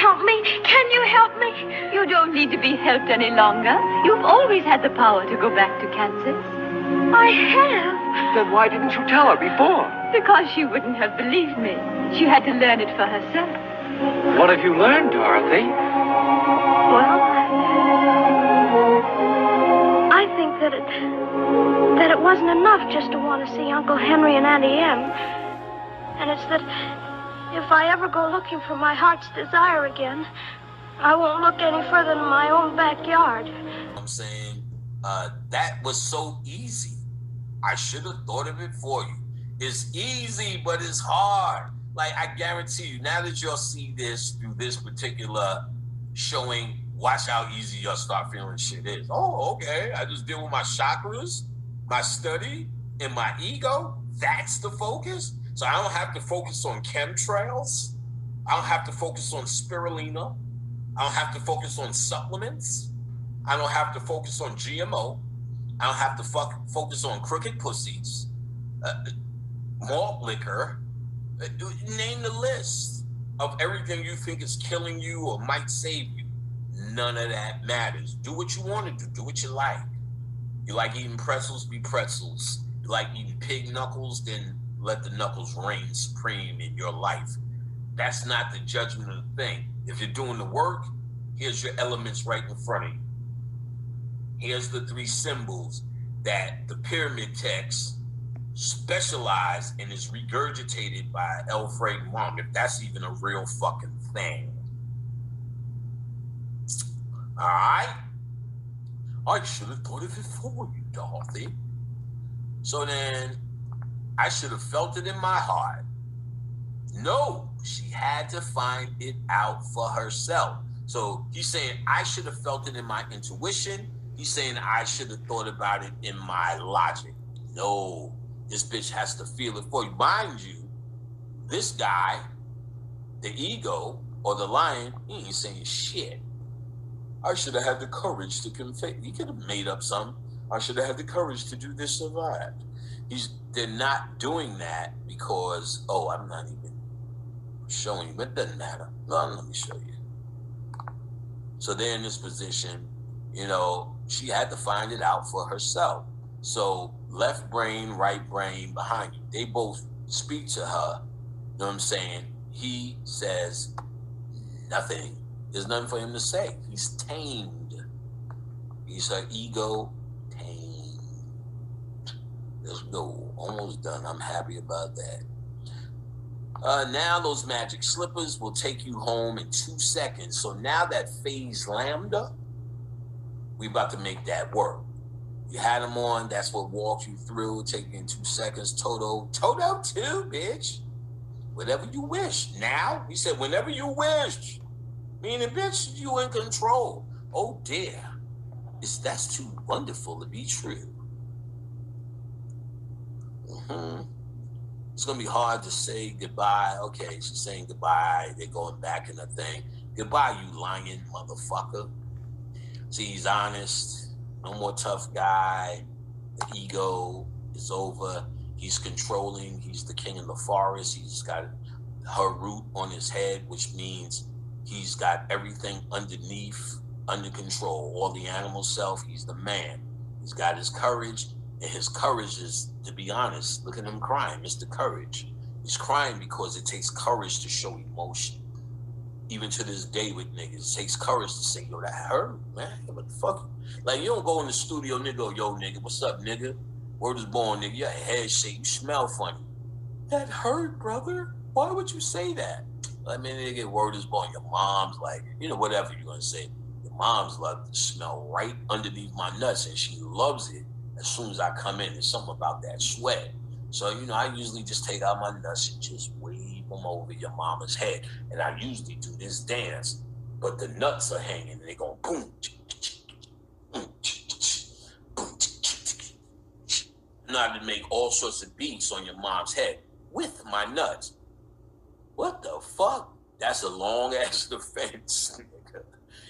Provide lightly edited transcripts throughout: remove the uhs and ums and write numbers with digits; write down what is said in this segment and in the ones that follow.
help me? Can you help me? You don't need to be helped any longer. You've always had the power to go back to Kansas. I have. Then why didn't you tell her before? Because she wouldn't have believed me. She had to learn it for herself. What have you learned, Dorothy? Well, I think that it wasn't enough just to want to see Uncle Henry and Auntie Em. And it's that if I ever go looking for my heart's desire again, I won't look any further than my own backyard. I'm saying that was so easy. I should have thought of it for you. It's easy, but it's hard. Like, I guarantee you, now that you'll see this through this particular showing, watch how easy you'll start feeling shit is. Oh, okay. I just deal with my chakras, my study, and my ego. That's the focus. So I don't have to focus on chemtrails. I don't have to focus on spirulina. I don't have to focus on supplements. I don't have to focus on GMO. I don't have to focus on crooked pussies, malt liquor. Name the list of everything you think is killing you or might save you. None of that matters. Do what you want to do. Do what you like. You like eating pretzels, be pretzels. You like eating pig knuckles, then let the knuckles reign supreme in your life. That's not the judgment of the thing. If you're doing the work, here's your elements right in front of you. Here's the three symbols that the pyramid text specialize and is regurgitated by L. Frank Baum, if that's even a real fucking thing. All right? I should have thought of it for you, Dorothy. So then, I should have felt it in my heart. No, she had to find it out for herself. So he's saying, I should have felt it in my intuition. He's saying, I should have thought about it in my logic. No, this bitch has to feel it for you. Mind you, this guy, the ego or the lion, he ain't saying shit. I should have had the courage to confess. He could have made up some. I should have had the courage to do this or that. They're not doing that because, oh, I'm not even showing you, but it doesn't matter. No, let me show you. So they're in this position, you know, she had to find it out for herself. So left brain, right brain behind you, they both speak to her. You know what I'm saying? He says nothing. There's nothing for him to say. He's tamed. He's her ego tamed. Let's go. Almost done. I'm happy about that. Now those magic slippers will take you home in 2 seconds. So now that phase lambda, we about to make that work. You had them on. That's what walks you through. Take you in 2 seconds. Toto too, bitch. Whatever you wish. Now, we said whenever you wish. Meaning, bitch, you in control. Oh, dear. That's too wonderful to be true. It's going to be hard to say goodbye. Okay, she's saying goodbye. They're going back in the thing. Goodbye, you lying motherfucker. See, he's honest. No more tough guy. The ego is over. He's controlling. He's the king of the forest. He's got her root on his head, which means he's got everything underneath, under control. All the animal self, he's the man. He's got his courage, and his courage is, to be honest, look at him crying, Mr. Courage. He's crying because it takes courage to show emotion. Even to this day with niggas, it takes courage to say, yo, that hurt, man. What the fuck? Like, you don't go in the studio, nigga, yo, nigga, what's up, nigga? Word is born, nigga. Your head shake, you smell funny. That hurt, brother. Why would you say that? I mean, nigga, word is born. Your mom's like, you know, whatever you're going to say. Your mom's love to smell right underneath my nuts, and she loves it as soon as I come in. There's something about that sweat. So, you know, I usually just take out my nuts and just wave them over your mama's head. And I usually do this dance, but the nuts are hanging, and they go boom. Now to make all sorts of beats on your mom's head with my nuts. What the fuck? That's a long-ass defense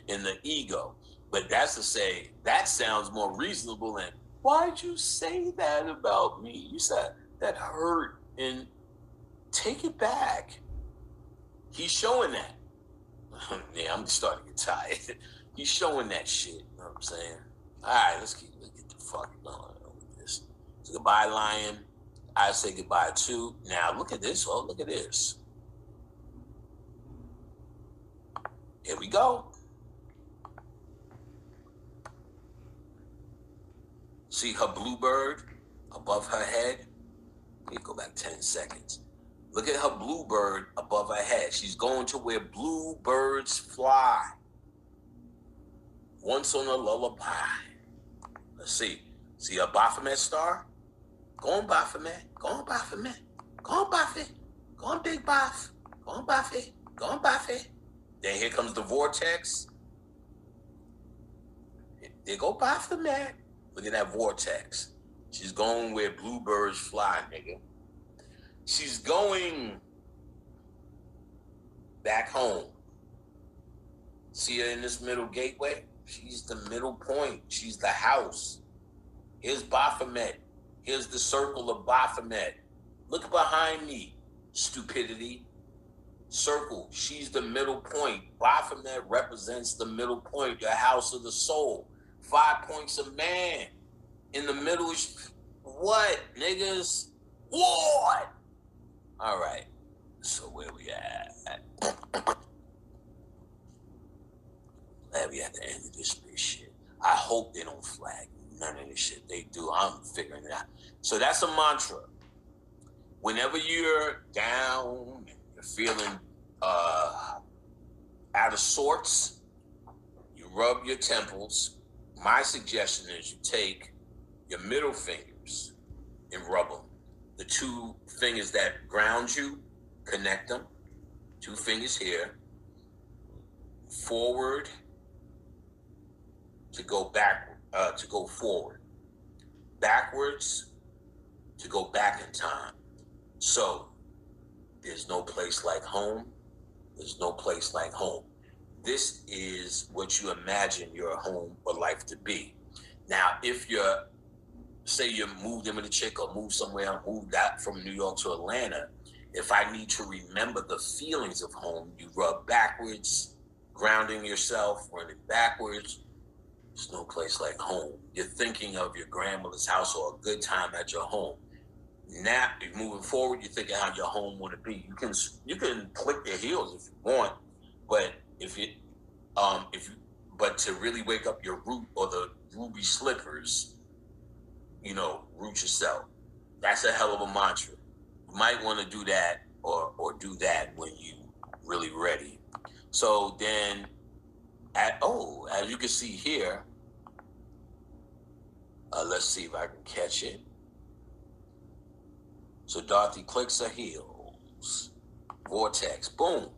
in the ego. But that's to say, that sounds more reasonable than, why'd you say that about me? You said that hurt, and take it back. He's showing that. Yeah, I'm starting to get tired. He's showing that shit. You know what I'm saying? All right, let's get the fuck going with this. So goodbye, lion. I say goodbye too. Now look at this. Oh, look at this. Here we go. See her bluebird above her head? Let me go back 10 seconds. Look at her bluebird above her head. She's going to where bluebirds fly. Once on a lullaby. Let's see. See a Baphomet star? Go on, Baphomet. Go on, Baphomet. Go on, Buffy. Go on, Big Buff. Go on, Buffy. Go on, Buffy. Then here comes the vortex. There go Baphomet. Look at that vortex. She's going where bluebirds fly, nigga. She's going back home. See her in this middle gateway? She's the middle point. She's the house. Here's Baphomet. Here's the circle of Baphomet. Look behind me, stupidity. Circle. She's the middle point. Baphomet represents the middle point, your house of the soul. 5 points of man. In the middle is what, niggas? What? All right. So where we at? Glad we at the end of this bitch shit. I hope they don't flag none of this shit. They do. I'm figuring it out. So that's a mantra. Whenever you're down, you're feeling out of sorts, you rub your temples. My suggestion is you take your middle fingers and rub them. The 2 fingers that ground you, connect them. 2 fingers here. Forward to go back, to go forward. Backwards to go back in time. So there's no place like home. There's no place like home. This is what you imagine your home or life to be. Now, if you're, say you moved in with a chick or moved somewhere, moved out from New York to Atlanta, if I need to remember the feelings of home, you rub backwards, grounding yourself, running backwards. There's no place like home. You're thinking of your grandmother's house or a good time at your home. Now, if moving forward, you're thinking how your home want to be. You can click your heels if you want, but but to really wake up your root or the ruby slippers, root yourself. That's a hell of a mantra. You might want to do that or do that when you really ready. So then, as you can see here, let's see if I can catch it. So Dorothy clicks her heels, vortex, boom.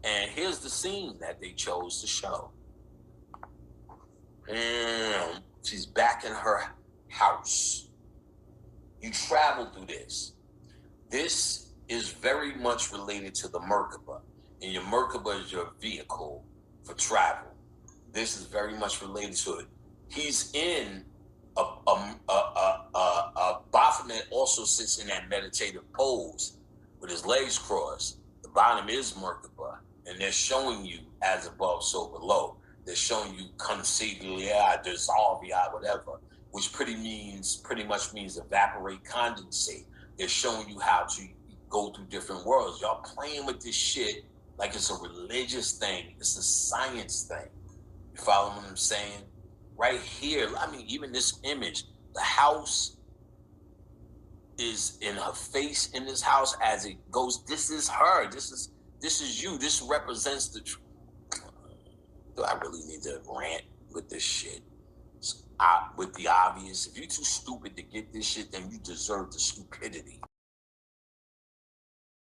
And here's the scene that they chose to show. And she's back in her house. You travel through this. This is very much related to the Merkaba. And your Merkaba is your vehicle for travel. This is very much related to it. He's in Baphomet also sits in that meditative pose with his legs crossed. The bottom is Merkaba. And they're showing you as above, so below. They're showing you concedia, dissolvia, whatever, which pretty much means evaporate, condensate. They're showing you how to go through different worlds. Y'all playing with this shit like it's a religious thing. It's a science thing. You follow what I'm saying? Right here, even this image, the house is in her face in this house as it goes. This is her. This is you. This represents the truth. Do I really need to rant with this shit? With the obvious. If you're too stupid to get this shit, then you deserve the stupidity.